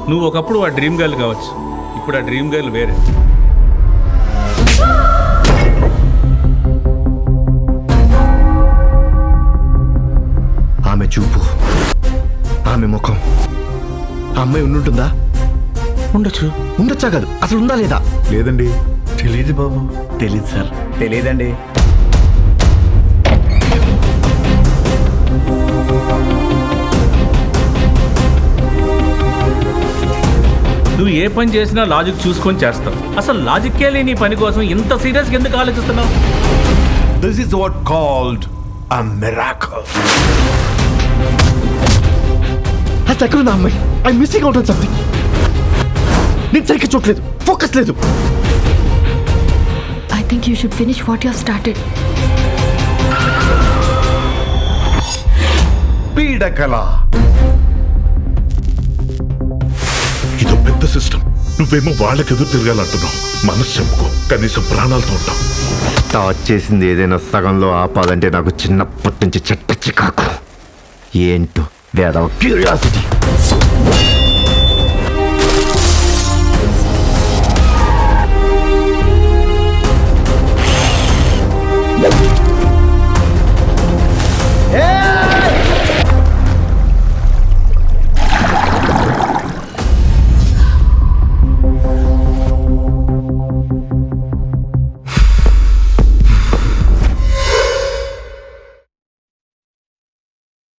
నువ్వు ఒకప్పుడు ఆ డ్రీమ్ గర్ల్ కావచ్చు, ఇప్పుడు ఆ డ్రీమ్ గర్ల్ వేరే. ఆమె చూపు, ఆమె ముఖం, ఆ అమ్మాయి ఉండుంటుందా? ఉండొచ్చు. ఉండొచ్చా కాదు, అసలు ఉందా లేదా? లేదండి, తెలీదు బాబు. తెలీదు సార్. తెలియదండి. నువ్వు ఏ పని చేసినా లాజిక్ చూసుకొని చేస్తావు. అసలు లాజిక్కే లేని ఈ పని కోసం ఇంత సీరియస్గా ఎందుకు ఆలోచిస్తున్నావు? This is what called a miracle. అది ఎక్కడ నా అమ్మాయి? I missing out on something. నేను సరిగ్గా చూడలేదు, ఫోకస్ లేదు. I think you should finish what you have started. పీడకల. ఇదో పెద్ద సిస్టమ్. నువ్వేమో వాళ్ళకి ఎదురు తిరగాలంటున్నావు. మనసు చెప్పుకో, కనీసం ప్రాణాలతో ఉంటావు. స్టార్ట్ చేసింది ఏదైనా సగంలో ఆపాలంటే నాకు చిన్నప్పటి నుంచి చెట్ట చికాకు. ఏంటో వేద క్యూరియాసిటీ.